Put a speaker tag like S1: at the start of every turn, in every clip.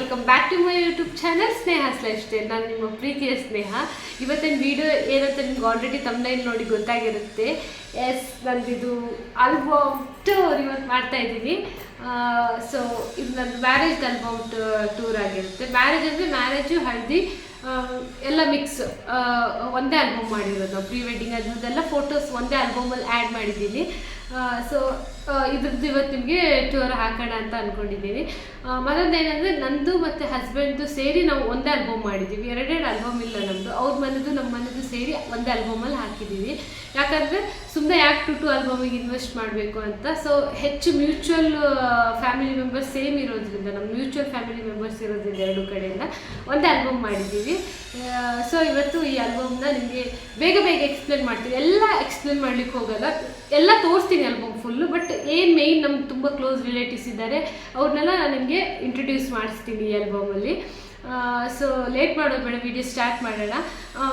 S1: Welcome back to my YouTube channel Sneha's lifestyle. ನಾನು ನಿಮ್ಮ ಪ್ರೀತಿಯ ಸ್ನೇಹ. ಇವತ್ತಿನ ವಿಡಿಯೋ ಏನಂತ ನಿಮ್ಗೆ ಆಲ್ರೆಡಿ ತಮ್ನೈಲ್ ನೋಡಿ ಗೊತ್ತಾಗಿರುತ್ತೆ. ನಂದಿದು ಆಲ್ಬಮ್ ಟೂರ್ ಇವತ್ತು ಮಾಡ್ತಾ ಇದ್ದೀನಿ. ಸೊ ಇದು ನನ್ನ ಮ್ಯಾರೇಜ್ ಆಲ್ಬಮ್ ಟೂರ್ ಆಗಿರುತ್ತೆ. ಮ್ಯಾರೇಜ್ ಅಂದರೆ ಮ್ಯಾರೇಜು ಹಳದಿ ಎಲ್ಲ ಮಿಕ್ಸ್ ಒಂದೇ ಆಲ್ಬಮ್ ಮಾಡಿರೋದು. ನಾವು ಪ್ರೀ ವೆಡ್ಡಿಂಗ್ ಅದರದ್ದೆಲ್ಲ ಫೋಟೋಸ್ ಒಂದೇ ಆಲ್ಬಮಲ್ಲಿ ಆ್ಯಡ್ ಮಾಡಿದ್ದೀನಿ. ಸೊ ಇದ್ರದ್ದು ಇವತ್ತು ನಿಮಗೆ ಟೂರ್ ಹಾಕೋಣ ಅಂತ ಅಂದ್ಕೊಂಡಿದ್ದೀನಿ. ಮತ್ತೊಂದೇನೆಂದರೆ ನಂದು ಮತ್ತು ಹಸ್ಬೆಂಡ್ದು ಸೇರಿ ನಾವು ಒಂದೇ ಆಲ್ಬಮ್ ಮಾಡಿದ್ದೀವಿ. ಎರಡೆರಡು ಆಲ್ಬಮ್ ಇಲ್ಲ ನಮ್ಮದು. ಅವ್ರ ಮನೆದು ನಮ್ಮ ಮನೆದು ಸೇರಿ ಒಂದೇ ಆಲ್ಬಮಲ್ಲಿ ಹಾಕಿದ್ದೀವಿ. ಯಾಕಂದರೆ ಸುಮ್ಮನೆ ಯಾಕೆ ಟು ಆಲ್ಬಮಿಗೆ ಇನ್ವೆಸ್ಟ್ ಮಾಡಬೇಕು ಅಂತ. ಸೊ ಹೆಚ್ಚು ಮ್ಯೂಚುವಲ್ ಫ್ಯಾಮಿಲಿ ಮೆಂಬರ್ಸ್ ಸೇಮ್ ಇರೋದ್ರಿಂದ, ನಮ್ಮ ಮ್ಯೂಚುವಲ್ ಫ್ಯಾಮಿಲಿ ಮೆಂಬರ್ಸ್ ಇರೋದ್ರಿಂದ ಎರಡು ಕಡೆಯಿಂದ ಒಂದೇ ಆಲ್ಬಮ್ ಮಾಡಿದ್ದೀವಿ. ಸೊ ಇವತ್ತು ಈ ಆಲ್ಬಮ್ನ ನಿಮಗೆ ಬೇಗ ಬೇಗ ಎಕ್ಸ್ಪ್ಲೇನ್ ಮಾಡ್ತೀನಿ. ಎಲ್ಲ ಎಕ್ಸ್ಪ್ಲೇನ್ ಮಾಡ್ಲಿಕ್ಕೆ ಹೋಗಲ್ಲ, ಎಲ್ಲ ತೋರಿಸ್ತೀನಿ ಆಲ್ಬಮ್ ಫುಲ್ಲು. ಬಟ್ ಏನು ಮೇಯ್ನ್ ನಮ್ಗೆ ತುಂಬ ಕ್ಲೋಸ್ ರಿಲೇಟಿವ್ಸ್ ಇದ್ದಾರೆ, ಅವ್ರನ್ನೆಲ್ಲ ನಾನು ನಿಮಗೆ ಇಂಟ್ರೊಡ್ಯೂಸ್ ಮಾಡಿಸ್ತೀನಿ ಈ ಆಲ್ಬಮಲ್ಲಿ. ಸೊ ಲೇಟ್ ಮಾಡೋದು ಬೇಡ, ವಿಡಿಯೋ ಸ್ಟಾರ್ಟ್ ಮಾಡೋಣ.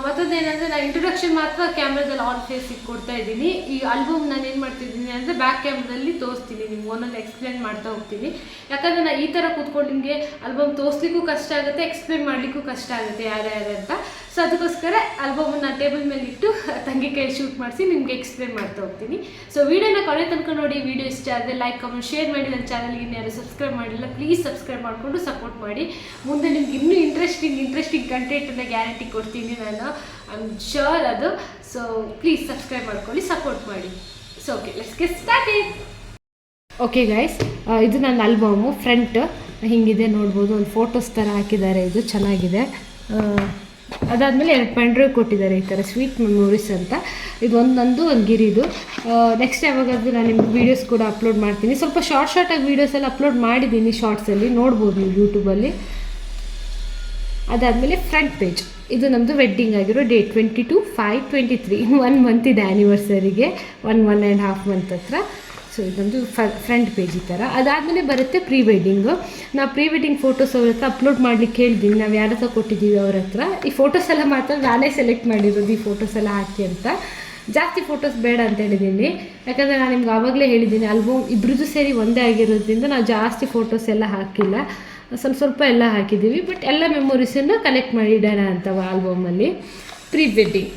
S1: ಮತ್ತೊಂದೇನೆಂದರೆ ನಾನು ಇಂಟ್ರೊಡಕ್ಷನ್ ಮಾತ್ರ ಕ್ಯಾಮ್ರಾದಲ್ಲಿ ಆನ್ ಫೇಸಿಗೆ ಕೊಡ್ತಾ ಇದ್ದೀನಿ. ಈ ಆಲ್ಬಮ್ ನಾನು ಏನು ಮಾಡ್ತಿದ್ದೀನಿ ಅಂದರೆ ಬ್ಯಾಕ್ ಕ್ಯಾಮ್ರಲ್ಲಿ ತೋರಿಸ್ತೀನಿ, ನಿಮ್ಗೆ ಒಂದೊಂದು ಎಕ್ಸ್ಪ್ಲೇನ್ ಮಾಡ್ತಾ ಹೋಗ್ತೀನಿ. ಯಾಕಂದರೆ ನಾನು ಈ ಥರ ಕೂತ್ಕೊಂಡು ನಿಮಗೆ ಆಲ್ಬಮ್ ತೋರಿಸ್ಲಿಕ್ಕೂ ಕಷ್ಟ ಆಗುತ್ತೆ, ಎಕ್ಸ್ಪ್ಲೇನ್ ಮಾಡಲಿಕ್ಕೂ ಕಷ್ಟ ಆಗುತ್ತೆ ಯಾರ್ಯಾರು ಅಂತ. ಸೊ ಅದಕ್ಕೋಸ್ಕರ ಆಲ್ಬಮನ್ನು ಟೇಬಲ್ ಮೇಲೆ ಇಟ್ಟು ತಂಗಿ ಕೈ ಶೂಟ್ ಮಾಡಿಸಿ ನಿಮಗೆ ಎಕ್ಸ್ಪ್ಲೇನ್ ಮಾಡ್ತಾ ಹೋಗ್ತೀನಿ. ಸೊ ವಿಡಿಯೋನ ಕೊನೆ ತನಕ ನೋಡಿ. ವಿಡಿಯೋ ಇಷ್ಟ ಆದರೆ ಲೈಕ್, ಕಮೆಂಟ್, ಶೇರ್ ಮಾಡಿ. ನನ್ನ ಚಾನಲ್ಗೆ ಇನ್ಯಾರು ಸಬ್ಸ್ಕ್ರೈಬ್ ಮಾಡಿಲ್ಲ ಪ್ಲೀಸ್ ಸಬ್ಸ್ಕ್ರೈಬ್ ಮಾಡಿಕೊಂಡು ಸಪೋರ್ಟ್ ಮಾಡಿ. ಮುಂದೆ ನಿಮ್ಗೆ ಇನ್ನೂ ಇಂಟ್ರೆಸ್ಟಿಂಗ್ ಕಂಟೆಂಟನ್ನು ಗ್ಯಾರಂಟಿ ಕೊಡ್ತೀನಿ ನಾನು, ಐ ಆಮ್ ಶ್ಯೂರ್ ಅದು. ಸೊ ಪ್ಲೀಸ್ ಸಬ್ಸ್ಕ್ರೈಬ್ ಮಾಡ್ಕೊಳ್ಳಿ, ಸಪೋರ್ಟ್ ಮಾಡಿ. So okay, let's get started. Okay guys, ಇದು ನನ್ನ ಆಲ್ಬಮು. ಫ್ರಂಟ್ ಹಿಂಗಿದೆ ನೋಡ್ಬೋದು, ಒಂದು ಫೋಟೋಸ್ ಥರ ಹಾಕಿದ್ದಾರೆ. ಇದು ಚೆನ್ನಾಗಿದೆ. ಅದಾದಮೇಲೆ 2 ಪೆನ್ಡ್ರೈವ್ ಕೊಟ್ಟಿದ್ದಾರೆ ಈ ಥರ, ಸ್ವೀಟ್ ಮೆಮೊರೀಸ್ ಅಂತ. ಇದು ಒಂದು ಗಿರಿದು. ನೆಕ್ಸ್ಟ್ ಯಾವಾಗಾದರೂ ನಾನು ನಿಮ್ಗೆ ವೀಡಿಯೋಸ್ ಕೂಡ ಅಪ್ಲೋಡ್ ಮಾಡ್ತೀನಿ. ಸ್ವಲ್ಪ ಶಾರ್ಟಾಗಿ ವೀಡಿಯೋಸ್ ಎಲ್ಲ ಅಪ್ಲೋಡ್ ಮಾಡಿದ್ದೀನಿ, ಶಾರ್ಟ್ಸಲ್ಲಿ ನೋಡ್ಬೋದು ನೀವು ಯೂಟ್ಯೂಬಲ್ಲಿ. ಅದಾದಮೇಲೆ ಫ್ರಂಟ್ ಪೇಜ್, ಇದು ನಮ್ಮದು ವೆಡ್ಡಿಂಗ್ ಆಗಿರೋ ಡೇಟ್ 22/5/23. ಇನ್ನು 1 ಮಂತ್ ಇದೆ ಆ್ಯನಿವರ್ಸರಿಗೆ, 1.5 ಮಂತ್ ಹತ್ರ. ಸೊ ಇದೊಂದು ಫ್ರಂಟ್ ಪೇಜ್ ಈ ಥರ. ಅದಾದಮೇಲೆ ಬರುತ್ತೆ ಪ್ರೀ ವೆಡ್ಡಿಂಗು. ನಾವು ಪ್ರೀ ವೆಡ್ಡಿಂಗ್ ಫೋಟೋಸ್ ಅವ್ರ ಹತ್ರ ಅಪ್ಲೋಡ್ ಮಾಡಲಿಕ್ಕೆ ಹೇಳಿದ್ದೀನಿ, ನಾವು ಯಾರ ಹತ್ರ ಕೊಟ್ಟಿದ್ದೀವಿ ಅವ್ರ ಹತ್ರ. ಈ ಫೋಟೋಸ್ ಎಲ್ಲ ಮಾತ್ರ ನಾನೇ ಸೆಲೆಕ್ಟ್ ಮಾಡಿರೋದು, ಈ ಫೋಟೋಸ್ ಎಲ್ಲ ಹಾಕಿ ಅಂತ. ಜಾಸ್ತಿ ಫೋಟೋಸ್ ಬೇಡ ಅಂತ ಹೇಳಿದ್ದೀನಿ, ಯಾಕಂದರೆ ನಾನು ನಿಮ್ಗೆ ಆವಾಗಲೇ ಹೇಳಿದ್ದೀನಿ ಆಲ್ಬಮ್ ಇಬ್ಬರದ್ದು ಸೇರಿ ಒಂದೇ ಆಗಿರೋದ್ರಿಂದ ನಾವು ಜಾಸ್ತಿ ಫೋಟೋಸ್ ಎಲ್ಲ ಹಾಕಿಲ್ಲ, ಸ್ವಲ್ಪ ಎಲ್ಲ ಹಾಕಿದ್ದೀವಿ. ಬಟ್ ಎಲ್ಲ ಮೆಮೊರೀಸನ್ನು ಕಲೆಕ್ಟ್ ಮಾಡಿಡೋಣ ಅಂತ ಆಲ್ಬಮಲ್ಲಿ. ಪ್ರೀ ವೆಡ್ಡಿಂಗ್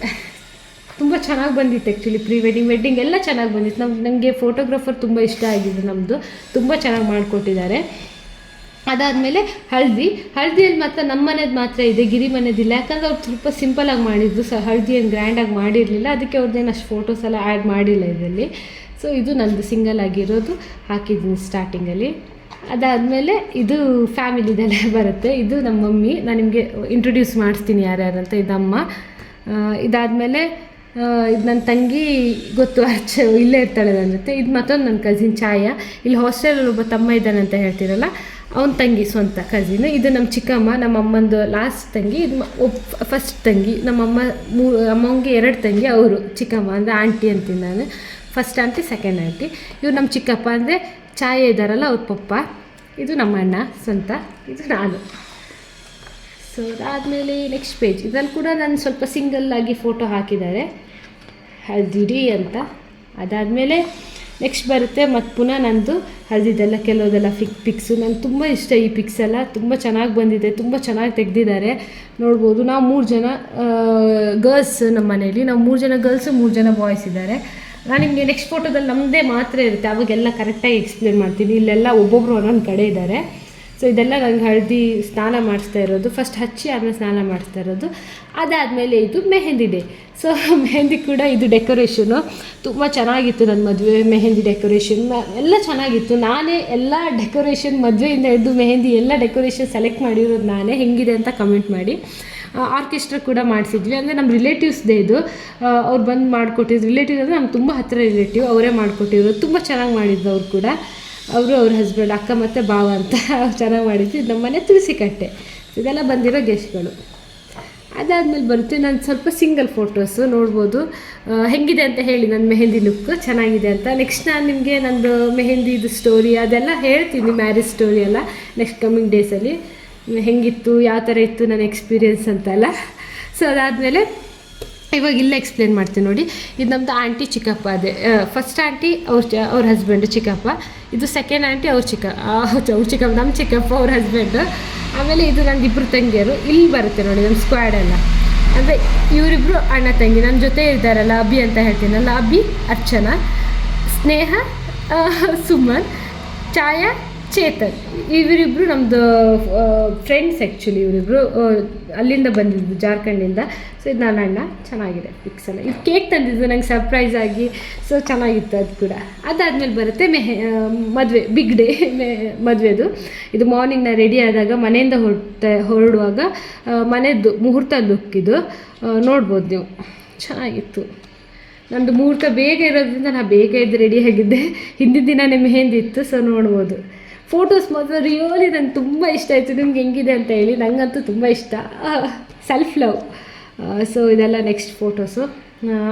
S1: ತುಂಬ ಚೆನ್ನಾಗಿ ಬಂದಿತ್ತು ಆ್ಯಕ್ಚುಲಿ. ಪ್ರೀ ವೆಡ್ಡಿಂಗ್ ಎಲ್ಲ ಚೆನ್ನಾಗಿ ಬಂದಿತ್ತು. ನನಗೆ ಫೋಟೋಗ್ರಾಫರ್ ತುಂಬ ಇಷ್ಟ ಆಗಿದೆ, ನಮ್ಮದು ತುಂಬ ಚೆನ್ನಾಗಿ ಮಾಡಿಕೊಟ್ಟಿದ್ದಾರೆ. ಅದಾದಮೇಲೆ ಹಳದಿಯಲ್ಲಿ ಮಾತ್ರ ನಮ್ಮ ಮನೇದು ಮಾತ್ರ ಇದೆ, ಗಿರಿ ಮನೆದಿಲ್ಲ. ಯಾಕಂದರೆ ಅವ್ರು ಸ್ವಲ್ಪ ಸಿಂಪಲಾಗಿ ಮಾಡಿದ್ದು, ಹಳದಿ ಏನು ಗ್ರ್ಯಾಂಡಾಗಿ ಮಾಡಿರಲಿಲ್ಲ, ಅದಕ್ಕೆ ಅವ್ರದ್ದೇನು ಅಷ್ಟು ಫೋಟೋಸ್ ಎಲ್ಲ ಆ್ಯಡ್ ಮಾಡಿಲ್ಲ ಇದರಲ್ಲಿ. ಸೊ ಇದು ನನ್ನದು ಸಿಂಗಲ್ ಆಗಿರೋದು ಹಾಕಿದ್ದೀನಿ ಸ್ಟಾರ್ಟಿಂಗಲ್ಲಿ. ಅದಾದಮೇಲೆ ಇದು ಫ್ಯಾಮಿಲಿದೆಲ್ಲ ಬರುತ್ತೆ. ಇದು ನಮ್ಮ ಮಮ್ಮಿ, ನಾನು ನಿಮಗೆ ಇಂಟ್ರೊಡ್ಯೂಸ್ ಮಾಡಿಸ್ತೀನಿ ಯಾರ್ಯಾರಂತ. ಇದಮ್ಮ. ಇದಾದಮೇಲೆ ಇದು ನನ್ನ ತಂಗಿ, ಗೊತ್ತು ಇಲ್ಲೇ ಇರ್ತಾಳೆ ನನ್ನ ಜೊತೆ. ಇದು ಮತ್ತೊಂದು ನನ್ನ ಕಸಿನ್ ಛಾಯಾ. ಇಲ್ಲಿ ಹಾಸ್ಟೆಲಲ್ಲಿ ಒಬ್ಬ ತಮ್ಮ ಇದ್ದಾನೆ ಅಂತ ಹೇಳ್ತೀರಲ್ಲ, ಅವನ ತಂಗಿ, ಸ್ವಂತ ಕಸಿನ್. ಇದು ನಮ್ಮ ಚಿಕ್ಕಮ್ಮ, ನಮ್ಮ ಅಮ್ಮಂದು ಲಾಸ್ಟ್ ತಂಗಿ. ಇದು ಫಸ್ಟ್ ತಂಗಿ. ನಮ್ಮ ಅಮ್ಮಂಗೆ 2 ತಂಗಿ, ಅವರು ಚಿಕ್ಕಮ್ಮ ಅಂದರೆ ಆಂಟಿ ಅಂತೀನಿ ನಾನು. First aunty, second aunty. ಇವ್ರು ನಮ್ಮ ಚಿಕ್ಕಪ್ಪ ಅಂದರೆ ಛಾಯೆ ಇದ್ದಾರಲ್ಲ, ಅವ್ರ ಪಪ್ಪ. ಇದು ನಮ್ಮ ಅಣ್ಣ ಸ್ವಂತ, ಇದು ನಾನು. ಸೊ ಅದಾದಮೇಲೆ ನೆಕ್ಸ್ಟ್ ಪೇಜ್, ಇದರಲ್ಲಿ ಕೂಡ ನಾನು ಸ್ವಲ್ಪ ಸಿಂಗಲ್ಲಾಗಿ ಫೋಟೋ ಹಾಕಿದ್ದಾರೆ, ಹಳದಿಡಿ ಅಂತ. ಅದಾದಮೇಲೆ ನೆಕ್ಸ್ಟ್ ಬರುತ್ತೆ ಮತ್ತು ಪುನಃ ನಂದು ಹಳದಿದೆಲ್ಲ ಕೆಲವುದೆಲ್ಲ ಪಿಕ್ಸು. ನನಗೆ ತುಂಬ ಇಷ್ಟ ಈ ಪಿಕ್ಸ್ ಎಲ್ಲ, ತುಂಬ ಚೆನ್ನಾಗಿ ಬಂದಿದೆ, ತುಂಬ ಚೆನ್ನಾಗಿ ತೆಗೆದಿದ್ದಾರೆ. ನೋಡ್ಬೋದು. ನಾವು 3 ಜನ ಗರ್ಲ್ಸ್ ನಮ್ಮ ಮನೇಲಿ, ನಾವು 3 ಜನ ಗರ್ಲ್ಸು, 3 ಜನ ಬಾಯ್ಸ್ ಇದ್ದಾರೆ. ನಾನು ನಿಮಗೆ ನೆಕ್ಸ್ಟ್ ಫೋಟೋದಲ್ಲಿ ನಮ್ಮದೇ ಮಾತ್ರ ಇರುತ್ತೆ, ಅವಾಗೆಲ್ಲ ಕರೆಕ್ಟಾಗಿ ಎಕ್ಸ್ಪ್ಲೇನ್ ಮಾಡ್ತೀನಿ. ಇಲ್ಲೆಲ್ಲ ಒಬ್ಬೊಬ್ಬರು ಒಂದೊಂದು ಕಡೆ ಇದ್ದಾರೆ. ಸೊ ಇದೆಲ್ಲ ನನಗೆ ಹಳದಿ ಸ್ನಾನ ಮಾಡಿಸ್ತಾ ಇರೋದು, ಫಸ್ಟ್ ಹಚ್ಚಿ ಆಮೇಲೆ ಸ್ನಾನ ಮಾಡಿಸ್ತಾ ಇರೋದು. ಅದಾದಮೇಲೆ ಇದು ಮೆಹಂದಿ ಡೇ. ಸೊ ಮೆಹಂದಿ ಕೂಡ ಇದು ಡೆಕೋರೇಷನು ತುಂಬ ಚೆನ್ನಾಗಿತ್ತು. ನನ್ನ ಮದುವೆ ಮೆಹಂದಿ ಡೆಕೋರೇಷನ್ ಎಲ್ಲ ಚೆನ್ನಾಗಿತ್ತು. ನಾನೇ ಎಲ್ಲ ಡೆಕೋರೇಷನ್, ಮದುವೆಯಿಂದ ಹಿಡಿದು ಮೆಹಂದಿ ಎಲ್ಲ ಡೆಕೋರೇಷನ್ ಸೆಲೆಕ್ಟ್ ಮಾಡಿರೋದು ನಾನೇ. ಹೆಂಗಿದೆ ಅಂತ ಕಮೆಂಟ್ ಮಾಡಿ. ಆರ್ಕೆಸ್ಟ್ರಾ ಕೂಡ ಮಾಡಿಸಿದ್ವಿ, ಅಂದರೆ ನಮ್ಮ ರಿಲೇಟಿವ್ಸ್ದೇ ಇದು. ಅವ್ರು ಬಂದು ಮಾಡಿಕೊಟ್ಟಿದ್ದು. ರಿಲೇಟಿವ್ ಅಂದರೆ ನಮ್ಗೆ ತುಂಬ ಹತ್ತಿರ ರಿಲೇಟಿವ್, ಅವರೇ ಮಾಡಿಕೊಟ್ಟಿರೋದು. ತುಂಬ ಚೆನ್ನಾಗಿ ಮಾಡಿದ್ರು ಅವ್ರು ಕೂಡ. ಅವ್ರ ಹಸ್ಬೆಂಡ್, ಅಕ್ಕ ಮತ್ತು ಭಾವ ಅಂತ ಚೆನ್ನಾಗಿ ಮಾಡಿದ್ದು. ಇದು ನಮ್ಮ ಮನೆ ತುಳಸಿ ಕಟ್ಟೆ. ಇದೆಲ್ಲ ಬಂದಿರೋ ಗೆಸ್ಟ್ಗಳು. ಅದಾದಮೇಲೆ ಬರುತ್ತೆ ನಾನು ಸ್ವಲ್ಪ ಸಿಂಗಲ್ ಫೋಟೋಸು. ನೋಡ್ಬೋದು ಹೆಂಗಿದೆ ಅಂತ ಹೇಳಿ ನನ್ನ ಮೆಹಂದಿ ಲುಕ್ ಚೆನ್ನಾಗಿದೆ ಅಂತ. ನೆಕ್ಸ್ಟ್ ನಾನು ನಿಮಗೆ ನಂದು ಮೆಹಂದಿದು ಸ್ಟೋರಿ ಅದೆಲ್ಲ ಹೇಳ್ತೀನಿ, ಮ್ಯಾರೇಜ್ ಸ್ಟೋರಿ ಎಲ್ಲ ನೆಕ್ಸ್ಟ್ ಕಮ್ಮಿಂಗ್ ಡೇಸಲ್ಲಿ ಹೆಂಗಿತ್ತು, ಯಾವ ಥರ ಇತ್ತು ನನ್ನ ಎಕ್ಸ್ಪೀರಿಯೆನ್ಸ್ ಅಂತೆಲ್ಲ. ಸೊ ಅದಾದಮೇಲೆ ಇವಾಗ ಇಲ್ಲ ಎಕ್ಸ್ಪ್ಲೇನ್ ಮಾಡ್ತೀನಿ ನೋಡಿ. ಇದು ನಮ್ಮದು ಆಂಟಿ ಚಿಕ್ಕಪ್ಪ. ಅದೇ ಫಸ್ಟ್ ಆಂಟಿ ಅವ್ರ ಹಸ್ಬೆಂಡು ಚಿಕ್ಕಪ್ಪ. ಇದು ಸೆಕೆಂಡ್ ಆಂಟಿ ಅವ್ರ ಚಿಕ್ಕಪ್ಪ, ನಮ್ಮ ಚಿಕ್ಕಪ್ಪ ಅವ್ರ ಹಸ್ಬೆಂಡು. ಆಮೇಲೆ ಇದು ನಂದು ಇಬ್ಬರು ತಂಗಿಯರು ಇಲ್ಲಿ ಬರುತ್ತೆ ನೋಡಿ ನಮ್ಮ ಸ್ಕ್ವಾಡ್ ಎಲ್ಲ. ಅಂದರೆ ಇವರಿಬ್ಬರು ಅಣ್ಣ ತಂಗಿ ನನ್ನ ಜೊತೆ ಇದ್ದಾರಲ್ಲ, ಅಭಿ ಅಂತ ಹೇಳ್ತೀನಲ್ಲ, ಅಭಿ, ಅರ್ಚನಾ, ಸ್ನೇಹ, ಸುಮನ್, ಛಾಯಾ, ಚೇತನ್, ಇವರಿಬ್ಬರು ನಮ್ಮದು ಫ್ರೆಂಡ್ಸ್. ಆ್ಯಕ್ಚುಲಿ ಇವರಿಬ್ಬರು ಅಲ್ಲಿಂದ ಬಂದಿದ್ದು, ಜಾರ್ಖಂಡಿಂದ. ಸೊ ಇದು ನನ್ನ ಅಣ್ಣ. ಚೆನ್ನಾಗಿದೆ ಪಿಕ್ಸ್ ಎಲ್ಲ. ಇದು ಕೇಕ್ ತಂದಿದ್ದು ನಂಗೆ ಸರ್ಪ್ರೈಸ್ ಆಗಿ, ಸೊ ಚೆನ್ನಾಗಿತ್ತು ಅದು ಕೂಡ. ಅದಾದಮೇಲೆ ಬರುತ್ತೆ ಮದುವೆ, ಬಿಗ್ ಡೇ ಮದುವೆದು. ಇದು ಮಾರ್ನಿಂಗ್ ನಾನು ರೆಡಿ ಆದಾಗ ಮನೆಯಿಂದ ಹೊರಡುವಾಗ ಮನೆಯದ್ದು ಮುಹೂರ್ತ ಲುಕ್ ಇದು ನೋಡ್ಬೋದು ನೀವು. ಚೆನ್ನಾಗಿತ್ತು. ನಂದು ಮುಹೂರ್ತ ಬೇಗ ಇರೋದ್ರಿಂದ ನಾನು ಬೇಗ ಎದ್ದು ರೆಡಿಯಾಗಿದ್ದೆ. ಹಿಂದಿನ ದಿನನೇ ಮೆಹಂದಿ ಇತ್ತು, ಸೊ ನೋಡ್ಬೋದು. ಫೋಟೋಸ್ ಮಾತ್ರ ರಿಯಲಿ ನಂಗೆ ತುಂಬ ಇಷ್ಟ ಆಯಿತು. ನಿಮ್ಗೆ ಹೆಂಗಿದೆ ಅಂತ ಹೇಳಿ. ನನಗಂತೂ ತುಂಬ ಇಷ್ಟ. Self love. ಸೊ ಇದೆಲ್ಲ ನೆಕ್ಸ್ಟ್ ಫೋಟೋಸು.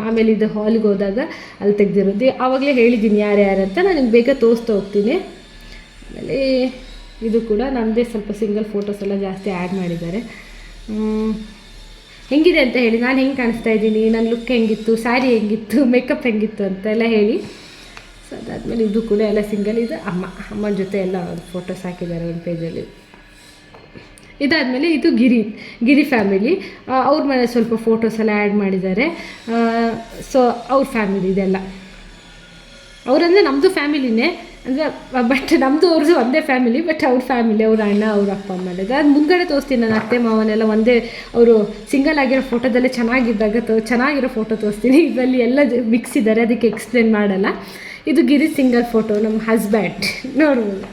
S1: ಆಮೇಲೆ ಇದು ಹಾಲಿಗೆ ಹೋದಾಗ ಅಲ್ಲಿ ತೆಗೆದಿರೋದು. ಆವಾಗಲೇ ಹೇಳಿದ್ದೀನಿ ಯಾರ್ಯಾರಂತ, ನಾನು ನಿಮ್ಗೆ ಬೇಗ ತೋರಿಸ್ತಾ ಹೋಗ್ತೀನಿ. ಆಮೇಲೆ ಇದು ಕೂಡ ನನ್ನದೇ ಸ್ವಲ್ಪ ಸಿಂಗಲ್ ಫೋಟೋಸ್ ಎಲ್ಲ ಜಾಸ್ತಿ ಆ್ಯಡ್ ಮಾಡಿದ್ದಾರೆ. ಹೆಂಗಿದೆ ಅಂತ ಹೇಳಿ, ನಾನು ಹೆಂಗೆ ಕಾಣಿಸ್ತಾ ಇದ್ದೀನಿ, ನನ್ನ ಲುಕ್ ಹೆಂಗಿತ್ತು, ಸ್ಯಾರಿ ಹೆಂಗಿತ್ತು, ಮೇಕಪ್ ಹೆಂಗಿತ್ತು ಅಂತೆಲ್ಲ ಹೇಳಿ. ಸೊ ಅದಾದಮೇಲೆ ಇದು ಕೂಡ ಎಲ್ಲ ಸಿಂಗಲ್. ಇದು ಅಮ್ಮನ ಜೊತೆ ಎಲ್ಲ ಫೋಟೋಸ್ ಹಾಕಿದ್ದಾರೆ ಒಂದು ಪೇಜಲ್ಲಿ. ಇದಾದಮೇಲೆ ಇದು ಗಿರಿ ಫ್ಯಾಮಿಲಿ. ಅವ್ರ ಮನೆ ಸ್ವಲ್ಪ ಫೋಟೋಸ್ ಎಲ್ಲ ಆ್ಯಡ್ ಮಾಡಿದ್ದಾರೆ. ಸೊ ಅವ್ರ ಫ್ಯಾಮಿಲಿ ಇದೆಲ್ಲ. ಅವರಂದರೆ ನಮ್ಮದು ಫ್ಯಾಮಿಲಿನೇ, ಅಂದರೆ ಬಟ್ ನಮ್ಮದು ಅವ್ರದ್ದು ಒಂದೇ ಫ್ಯಾಮಿಲಿ, ಬಟ್ ಅವ್ರ ಫ್ಯಾಮಿಲಿ, ಅವ್ರ ಅಣ್ಣ, ಅವ್ರ ಅಪ್ಪ ಅಮ್ಮ ಇದೆ. ಅದು ಮುಂದ್ಗಡೆ ತೋರಿಸ್ತೀನಿ. ನಾನು ಅತ್ತೆ ಮಾವನೆಲ್ಲ ಒಂದೇ, ಅವರು ಸಿಂಗಲ್ ಆಗಿರೋ ಫೋಟೋದಲ್ಲೇ ಚೆನ್ನಾಗಿದ್ದಾಗ ಚೆನ್ನಾಗಿರೋ ಫೋಟೋ ತೋರಿಸ್ತೀನಿ. ಇದರಲ್ಲಿ ಎಲ್ಲ ಮಿಕ್ಸ್ ಇದ್ದಾರೆ, ಅದಕ್ಕೆ ಎಕ್ಸ್ಪ್ಲೇನ್ ಮಾಡಲ್ಲ. ಇದು ಗಿರಿ ಸಿಂಗಲ್ ಫೋಟೋ, ನಮ್ಮ ಹಸ್ಬ್ಯಾಂಡ್. ನೋಡ್ಬೋದು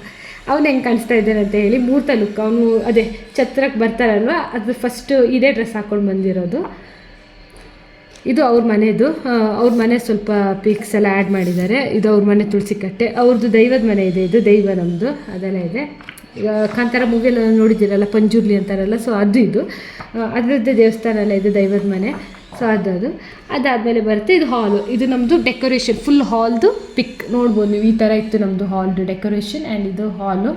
S1: ಅವನು ಹೆಂಗೆ ಕಾಣಿಸ್ತಾ ಇದ್ದಾನೆ ಅಂತ ಹೇಳಿ. ಮುಹೂರ್ತ ಲುಕ್. ಅವನು ಅದೇ ಛತ್ರಕ್ಕೆ ಬರ್ತಾರಲ್ವ, ಅದು ಫಸ್ಟು ಇದೇ ಡ್ರೆಸ್ ಹಾಕ್ಕೊಂಡು ಬಂದಿರೋದು. ಇದು ಅವ್ರ ಮನೆಯದು. ಅವ್ರ ಮನೆ ಸ್ವಲ್ಪ ಪಿಕ್ಸ್ ಎಲ್ಲ ಆ್ಯಡ್ ಮಾಡಿದ್ದಾರೆ. ಇದು ಅವ್ರ ಮನೆ ತುಳಸಿ ಕಟ್ಟೆ. ಅವ್ರದ್ದು ದೈವದ ಮನೆ ಇದೆ. ಇದು ದೈವ ನಮ್ಮದು, ಅದೆಲ್ಲ ಇದೆ. ಈಗ ಕಾಂತಾರ ಮೂವಿಯೆಲ್ಲ ನೋಡಿದ್ದೀರಲ್ಲ, ಪಂಜುರ್ಲಿ ಅಂತಾರಲ್ಲ, ಸೊ ಅದು ಇದು ಅದರದ್ದೇ ದೇವಸ್ಥಾನ ಎಲ್ಲ ಇದೆ, ದೈವದ ಮನೆ. ಸೊ ಅದು ಅದಾದಮೇಲೆ ಬರುತ್ತೆ ಇದು ಹಾಲು. ಇದು ನಮ್ಮದು ಡೆಕೋರೇಷನ್, ಫುಲ್ ಹಾಲ್ದು ಪಿಕ್ ನೋಡ್ಬೋದು ನೀವು. ಈ ಥರ ಇತ್ತು ನಮ್ಮದು ಹಾಲ್ದು ಡೆಕೋರೇಷನ್. ಆ್ಯಂಡ್ ಇದು ಹಾಲು